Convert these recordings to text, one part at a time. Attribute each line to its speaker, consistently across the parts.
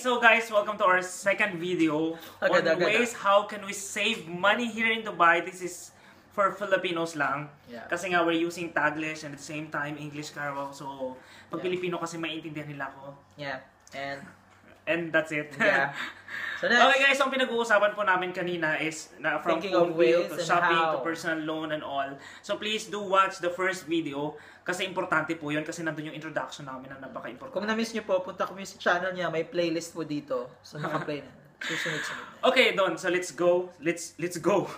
Speaker 1: so guys, welcome to our second video on ways how can we save money here in Dubai. This is for Filipinos lang. Kasi nga we're using Taglish and at the same time English Carabao. So, pag Filipino kasi maintindihan nila ako. And that's it.
Speaker 2: So next,
Speaker 1: okay guys, so ang pinag-uusapan po namin kanina is from phone bill to shopping to personal loan and all. So please do watch the first video kasi importante po yun kasi nandun yung introduction namin na napaka-importante.
Speaker 2: Kung na-miss nyo po, punta kami sa channel niya, may playlist po dito. So naka-play na. Susunod-sunod na.
Speaker 1: Okay, Don. So let's go. Let's go.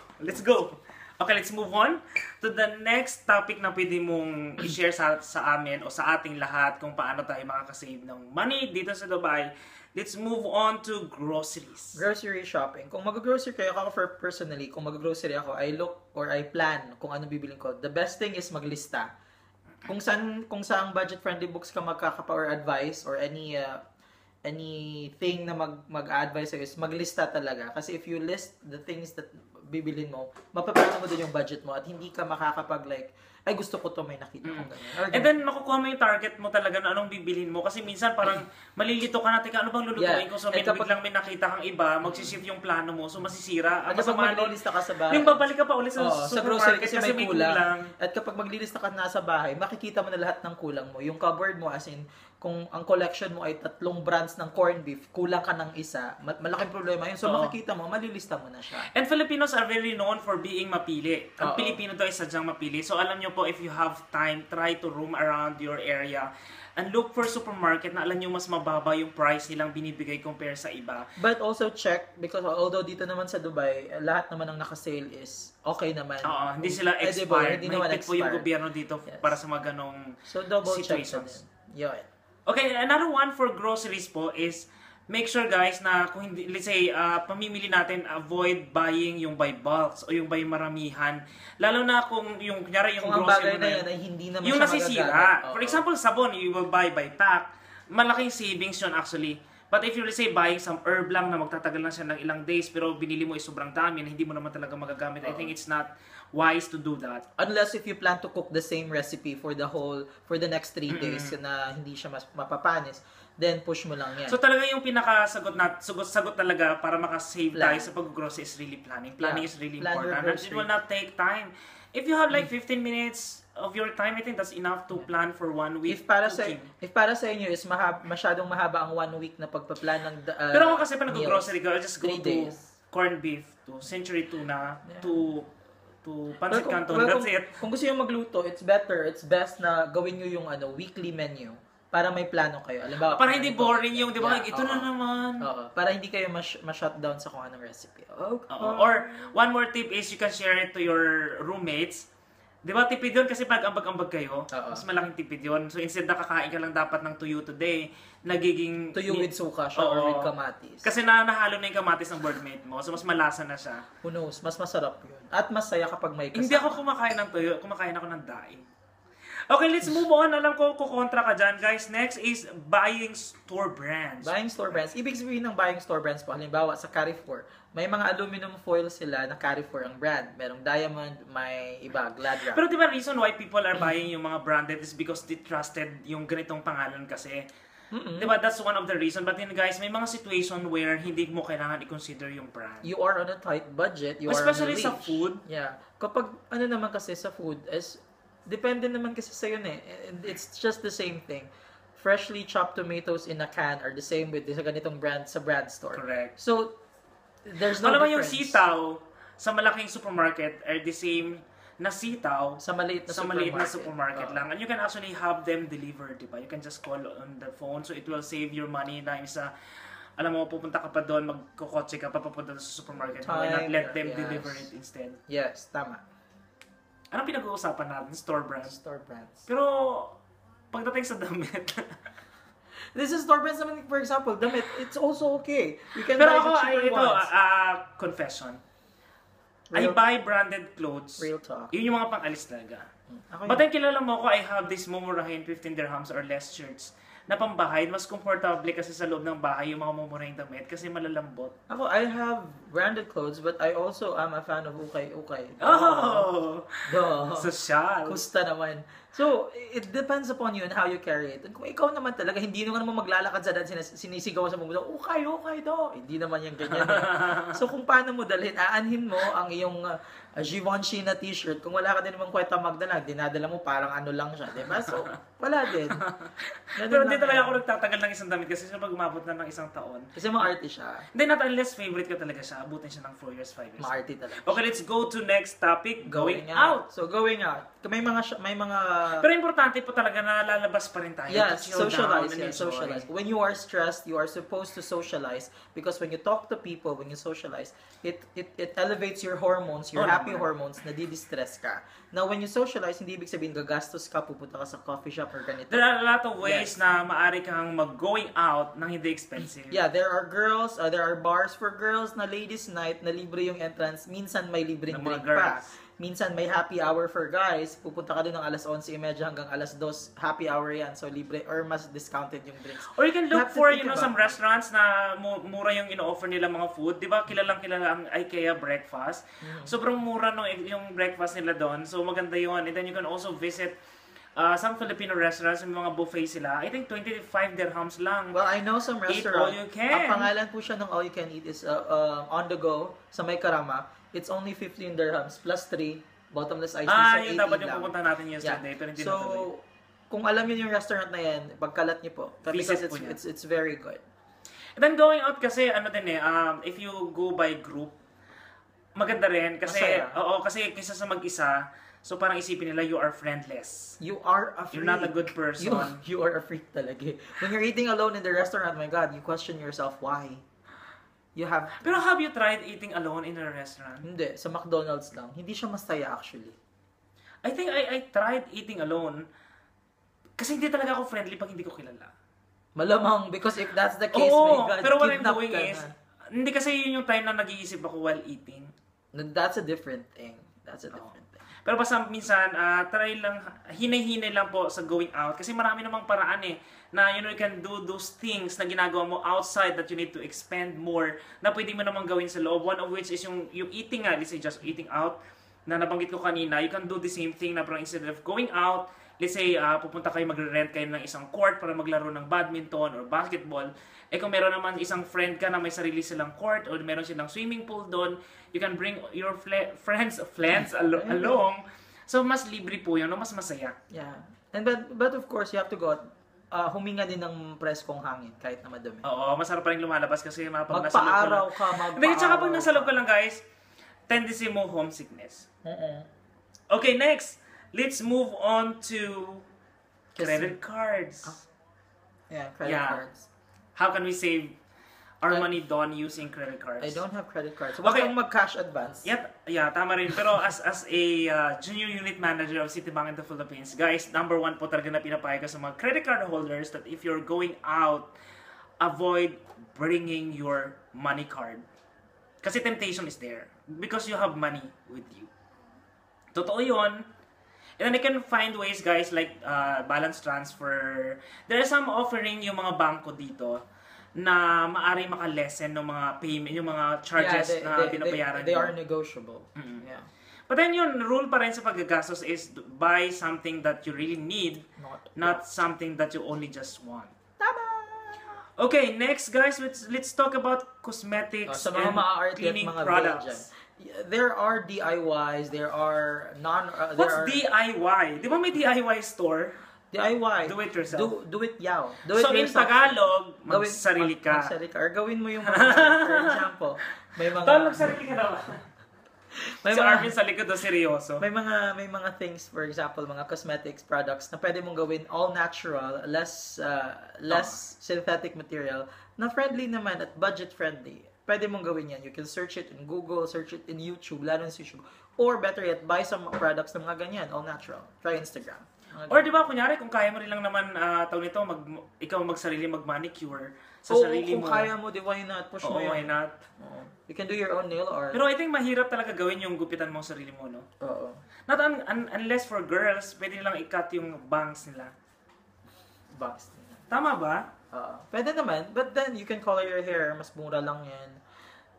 Speaker 1: Okay, let's move on to the next topic na pwede mong i-share sa amin o sa ating lahat kung paano tayo makakasave ng money dito sa Dubai. Let's move on to groceries.
Speaker 2: Grocery shopping. Kung mag-grocery kayo, ako personally, kung mag-grocery ako, I look or I plan kung ano bibilin ko. The best thing is maglista. Kung saan budget-friendly books ka magkakapa or advice or anything na mag-advise is maglista talaga. Kasi if you list the things that bibilin mo, mapaplano mo din yung budget mo at hindi ka makakapag like, ay gusto ko to, may nakita ko ganyan.
Speaker 1: And then makukuha mo yung target mo talaga na anong bibilin mo kasi minsan parang malilito ka na, teka, ano bang lulutuin ko? So biglang may nakita kang iba, magsishift yung plano mo, so masisira.
Speaker 2: At kapag maglilista ka sa bahay,
Speaker 1: yung babalik ka pa ulit sa
Speaker 2: grocery kasi may kulang. At kapag maglilista ka na sa bahay, makikita mo na lahat ng kulang mo. Yung cupboard mo, as in, kung ang collection mo ay 3 brands ng corned beef, kulang ka ng isa, malaking problema yun. So makikita mo, malilista mo na siya.
Speaker 1: And Filipinos are very known for being mapili. Ang Pilipino daw ay sadyang mapili. So alam nyo po, if you have time, try to roam around your area and look for supermarket na alam nyo mas mababa yung price nilang binibigay compare sa iba.
Speaker 2: But also check, because although dito naman sa Dubai, lahat naman ng naka-sale is okay naman.
Speaker 1: Hindi sila expired. Mahigpit po yung gobyerno dito para sa mga ganong
Speaker 2: so double
Speaker 1: situations.
Speaker 2: Check.
Speaker 1: Okay, another one for groceries po is make sure guys na kung hindi, let's say, pamimili natin, avoid buying yung by bulks o yung by maramihan. Lalo na kung yung, kunyari yung
Speaker 2: kung
Speaker 1: grocery
Speaker 2: mo na yan ay hindi naman
Speaker 1: yung
Speaker 2: siya
Speaker 1: nasisira. For example, sabon, you will buy by pack. Malaking savings yun actually. But if you let's say buying some herb lang na magtatagal na siya ng ilang days pero binili mo ay sobrang dami na hindi mo naman talaga magagamit, I think it's not wise to do that. Unless
Speaker 2: if you plan to cook the same recipe for the next 3 days na hindi siya mapapanis, then push mo lang yan.
Speaker 1: So talaga yung pinakasagot talaga para makasave tayo sa pag-grocery is really planning. Planning is really important. And it will not take time. If you have like 15 minutes of your time, I think that's enough to plan for 1 week.
Speaker 2: If para sa inyo is masyadong mahaba ang 1 week na pagpa-plan ng
Speaker 1: pero ako kasi pa nag-grocery ko, I'll just go to corned beef, to century tuna, to pancit canton. That's it.
Speaker 2: Kung gusto niyo magluto, it's best na gawin niyo yung weekly menu para may plano kayo. Alam
Speaker 1: para hindi boring yung, di ba? Ito na naman.
Speaker 2: Para hindi kayo ma-shutdown sa kung anong recipe.
Speaker 1: Or one more tip is you can share it to your roommates. Di ba, tipid yun kasi pag ambag-ambag kayo, mas malaking tipid yun. So instead na kakain ka lang dapat ng tuyo today, nagiging
Speaker 2: tuyo with suka siya or with kamatis.
Speaker 1: Kasi nahalo na yung kamatis ng boardmate mo, so mas malasa na siya.
Speaker 2: Who knows, mas masarap yun. At masaya kapag may kasama.
Speaker 1: Hindi ako kumakain ng tuyo, kumakain ako ng daing. Okay, let's move on. Alam ko, kukontra ka dyan, guys. Next is buying store brands.
Speaker 2: Buying store brands. Ibig sabihin ng buying store brands po, halimbawa sa Carrefour, may mga aluminum foil sila na Carrefour ang brand. Merong Diamond, may iba, Gladwrap.
Speaker 1: Pero diba reason why people are buying yung mga branded is because they trusted yung ganitong pangalan kasi. Diba, that's one of the reason. But then guys, may mga situation where hindi mo kailangan i-consider yung brand.
Speaker 2: You are on a tight budget.
Speaker 1: Especially sa food.
Speaker 2: Yeah. Kapag ano naman kasi sa food is depende naman kasi sa yun It's just the same thing. Freshly chopped tomatoes in a can are the same with sa ganitong brand sa brand store.
Speaker 1: Correct.
Speaker 2: So, there's no
Speaker 1: difference.
Speaker 2: Yung
Speaker 1: sitaw sa malaking supermarket are the same na sitaw
Speaker 2: sa maliit na
Speaker 1: supermarket lang. And you can actually have them delivered, diba? You can just call on the phone so it will save your money na isa. Alam mo, pupunta ka pa doon, magkukotse ka pa papunta sa supermarket. Why not let them deliver it instead?
Speaker 2: Yes, tama.
Speaker 1: Anong pinag-uusapan natin? Store brands.
Speaker 2: Store brands.
Speaker 1: Pero, pagdating sa damit.
Speaker 2: This is store brands naman, for example, damit, it's also okay. You can
Speaker 1: pero
Speaker 2: buy
Speaker 1: ako,
Speaker 2: the cheaper ones.
Speaker 1: Confession. I buy branded clothes.
Speaker 2: Real talk.
Speaker 1: Yun yung mga pang-alis talaga. But then kilala mo ko, I have this mumurahin 15 dirhams or less shirts na pambahay. Mas comfortable kasi sa loob ng bahay yung mga mumurahing damit kasi malalambot.
Speaker 2: Ako, I have branded clothes but I also am a fan of ukay-ukay.
Speaker 1: Social.
Speaker 2: Kusta naman. So, it depends upon you and how you carry it. Kung ikaw naman talaga, hindi naman maglalakad sa daan, sinisigaw sa mga okay daw. Hindi naman yung ganyan. So, kung paano mo dalhin, aanhin mo ang iyong Givenchy na t-shirt. Kung wala ka din naman kwenta magdala, dinadala mo parang ano lang siya. Diba? So, wala din.
Speaker 1: Pero hindi talaga ako nagtatagal ng isang damit kasi pag umabot na ng isang taon.
Speaker 2: Kasi ma-arty siya.
Speaker 1: Hindi, not unless favorite ka talaga siya. Abutin siya ng 4 years, 5 years.
Speaker 2: Ma-arty talaga.
Speaker 1: Okay, let's go to next topic. Going out.
Speaker 2: So, going out. May mga...
Speaker 1: Pero importante po talaga na lalabas pa rin tayo.
Speaker 2: Yes, socialize. Yes, socialize. When you are stressed, you are supposed to socialize because when you talk to people, when you socialize, it elevates your hormones, your happy hormones, nadidistress ka. Now, when you socialize, hindi ibig sabihin gagastos ka, pupunta ka sa coffee shop or ganito.
Speaker 1: There are a lot of ways na maaari kang mag-going out nang hindi expensive.
Speaker 2: Yeah, there are bars for girls na ladies night na libre yung entrance. Minsan may libreng drink pa. Minsan may happy hour for guys. Pupunta ka doon ng alas 11:30 hanggang alas 2. Happy hour yan. So, libre or mas discounted yung drinks.
Speaker 1: Or you can look for, some restaurants na mura yung ino-offer nila mga food. Di ba, kilala ang IKEA breakfast. Sobrang mura yung breakfast nila doon. So, maganda yun. And then you can also visit some Filipino restaurants, may mga buffet sila. I think 25 dirhams lang.
Speaker 2: Well, I know some restaurant.
Speaker 1: Eat all you can.
Speaker 2: Ang pangalan po siya ng all you can eat is on the go sa May Karama. It's only 15 dirhams plus 3 bottomless ice tea.
Speaker 1: So, 80 dapat yung pupunta natin yesterday. Pero hindi
Speaker 2: so, kung alam niyo yung restaurant na yan, pagkalat niyo po. Because it's very good.
Speaker 1: And then going out kasi, if you go by group, maganda rin. Kasi, kasi kaysa sa mag-isa, so parang isipin nila, you are friendless.
Speaker 2: You are a freak.
Speaker 1: You're not a good person.
Speaker 2: You are a freak talaga. When you're eating alone in the restaurant, my God, you question yourself, why?
Speaker 1: Pero have you tried eating alone in a restaurant?
Speaker 2: Hindi. Sa McDonald's lang. Hindi siya masaya actually.
Speaker 1: I think I tried eating alone kasi hindi talaga ako friendly pag hindi ko kilala.
Speaker 2: Malamang, because if that's the case, my God,
Speaker 1: pero what I'm doing is, hindi kasi yun yung time na nag-iisip ako while eating.
Speaker 2: That's a different thing.
Speaker 1: Pero basta minsan, try lang, hinay-hinay lang po sa going out. Kasi marami namang paraan na you can do those things na ginagawa mo outside that you need to expend more na pwede mo namang gawin sa loob. One of which is yung eating let's say just eating out, na nabanggit ko kanina, you can do the same thing na parang instead of going out, let's say, pupunta kayo, magre-rent kayo ng isang court para maglaro ng badminton or basketball. Kung meron naman isang friend ka na may sarili silang court or meron silang swimming pool doon, you can bring your friends along. So, mas libre po yun, mas masaya.
Speaker 2: Yeah. And but of course, you have to go out. Huminga din ng preskong hangin kahit na madumi.
Speaker 1: Oo, masarap pa rin lumalabas kasi
Speaker 2: magpa-araw ka,
Speaker 1: Hindi, tsaka pag nasa loob ka lang, guys, tendency mo homesickness. Okay, next. Let's move on to credit cards.
Speaker 2: Credit cards.
Speaker 1: How can we save our money done using credit cards?
Speaker 2: I don't have credit cards. So, okay. Mag-cash advance.
Speaker 1: Yeah, tama rin. Pero as a junior unit manager of Citibank in the Philippines, guys, number 1 po talaga na pinapayag ko sa mga credit card holders that if you're going out, avoid bringing your money card. Kasi temptation is there. Because you have money with you. Totoo yun. And then you can find ways, guys, like balance transfer. There are some offering yung mga bangko dito na maaari maka-lessen ng mga payment, yung mga charges na binabayaran.
Speaker 2: They are negotiable. Yeah.
Speaker 1: But then yun, rule pa rin sa paggagastos is buy something that you really need, not something that you only just want.
Speaker 2: Tama!
Speaker 1: Okay, next, guys, let's talk about cosmetics and cleaning products.
Speaker 2: There are DIYs, there are
Speaker 1: What's DIY? Di ba may DIY store?
Speaker 2: DIY.
Speaker 1: Do it yourself.
Speaker 2: Do it yaw.
Speaker 1: So in Tagalog, magsarili ka.
Speaker 2: Or gawin mo yung mga, for example, may mga...
Speaker 1: magsarili ka naman. Si Arvin sa likod doon, seryoso.
Speaker 2: May mga things, for example, mga cosmetics products na pwede mong gawin all natural, less synthetic material, na friendly naman at budget friendly. Pwede mong gawin yan. You can search it in Google, search it in YouTube, lalo sa YouTube. Or better yet, buy some products na mga ganyan, all natural. Try Instagram.
Speaker 1: Or di ba, kunyari, kung kaya mo rin lang naman taon nito, ikaw magsarili mag-manicure sa sarili mo.
Speaker 2: Kung kaya mo, di why not? Push mo
Speaker 1: why not?
Speaker 2: You can do your own nail art.
Speaker 1: Pero I think mahirap talaga gawin yung gupitan mo sa sarili mo, no?
Speaker 2: Oo.
Speaker 1: Not unless for girls, pwede nilang i-cut yung bangs nila.
Speaker 2: Bangs nila.
Speaker 1: Tama ba?
Speaker 2: Pwede naman, but then you can color your hair, mas mura lang yan.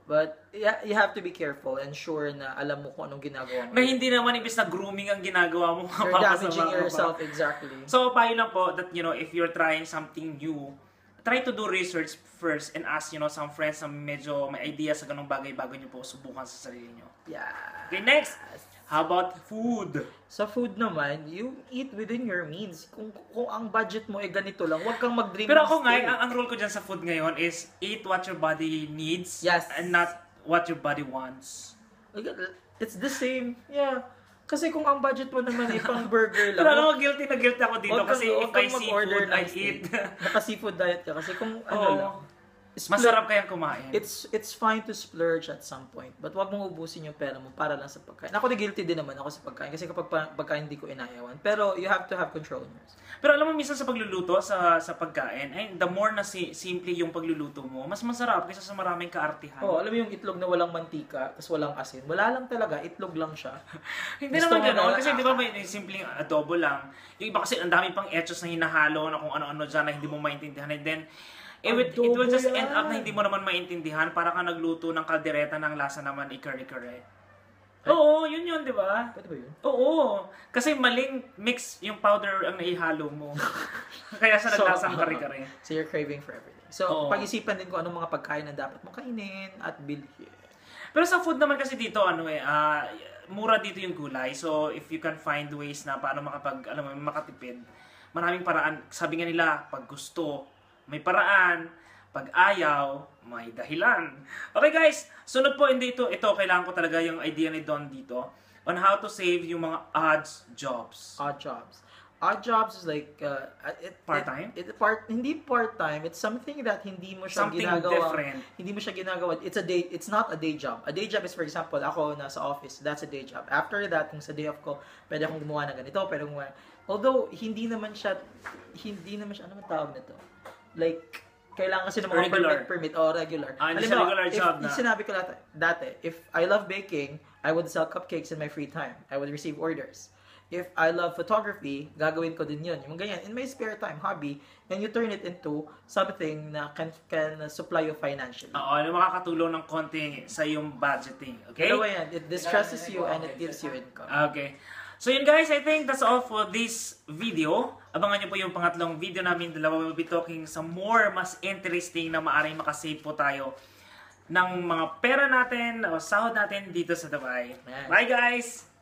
Speaker 2: But yeah, you have to be careful and sure na alam mo kung anong ginagawa mo.
Speaker 1: Na hindi naman ibig na grooming ang ginagawa mo.
Speaker 2: You're damaging yourself, exactly.
Speaker 1: So, payo lang po that, if you're trying something new, try to do research first and ask, some friends na medyo may idea sa ganung bagay bago nyo po subukan sa sarili nyo.
Speaker 2: Yeah.
Speaker 1: Okay, next! How about food?
Speaker 2: Sa food naman, you eat within your means. Kung ang budget mo ay ganito lang, huwag kang mag-dream.
Speaker 1: Pero ako nga, ang rule ko dyan sa food ngayon is eat what your body needs and not what your body wants.
Speaker 2: It's the same. Yeah. Kasi kung ang budget mo naman ay pang burger lang.
Speaker 1: Pero ako, guilty ako dito kasi if I seafood, I eat.
Speaker 2: Naka-seafood diet ka kasi kung ano lang.
Speaker 1: Masarap kayang kumain.
Speaker 2: It's fine to splurge at some point. But wag mong ubusin yung pera mo para lang sa pagkain. Ako guilty din naman ako sa pagkain. Kasi kapag pagkain hindi ko inayawan. Pero you have to have control.
Speaker 1: Pero alam mo, minsan sa pagluluto, sa pagkain, the more na simple yung pagluluto mo, mas masarap kaysa sa maraming kaartihan.
Speaker 2: Alam mo yung itlog na walang mantika, tapos walang asin. Wala lang talaga, itlog lang siya.
Speaker 1: Hindi naman gano'n. Kasi di ba may simpleng adobo lang. Yung iba kasi ang dami pang etchos na hinahalo na kung ano-ano dyan na hindi mo maintindihan. And then, it will just end up na hindi mo naman maintindihan para ka nagluto ng kaldereta ng lasa naman ikare-kare. Oo, yun, di ba?
Speaker 2: Pwede ba yun?
Speaker 1: Oo. Kasi maling mix yung powder ang naihalo mo. Kaya sa naglasang kare-kare.
Speaker 2: So you're craving for everything. So, pag-isipan din ko anong mga pagkain na dapat mong kainin at bilhin.
Speaker 1: Pero sa food naman kasi dito, mura dito yung gulay. So, if you can find ways na paano makatipid, maraming paraan. Sabi nga nila, pag gusto, may paraan. Pag ayaw, may dahilan. Okay guys, sunod po ito kailangan ko talaga yung idea ni Don dito on how to save yung mga odd jobs.
Speaker 2: Odd jobs. Odd jobs is like
Speaker 1: part-time?
Speaker 2: Hindi part-time. It's something that hindi mo siya
Speaker 1: something
Speaker 2: ginagawa.
Speaker 1: Different.
Speaker 2: Hindi mo siya ginagawa. It's not a day job. A day job is, for example, ako nasa office. That's a day job. After that, kung sa day off ko, pwede akong gumawa ng ganito, pwede akong gumawa. Although hindi naman siya ano man tawag nito? Like kailangan kasi ng mga permit o regular.
Speaker 1: Regular job na.
Speaker 2: Sinabi ko dati, if I love baking, I would sell cupcakes in my free time. I would receive orders. If I love photography, gagawin ko din yun. Yung ganyan, in my spare time, hobby, and you turn it into something na can supply you financially.
Speaker 1: Oo, makakatulong ng konti sa yung budgeting. Okay?
Speaker 2: Pero yan, it distresses you and it gives you income.
Speaker 1: Okay. So yun guys, I think that's all for this video. Abangan nyo po yung pangatlong video namin. Dalawa, we'll be talking some more mas interesting na maaaring makasave po tayo ng mga pera natin o sahod natin dito sa Dubai. Bye guys!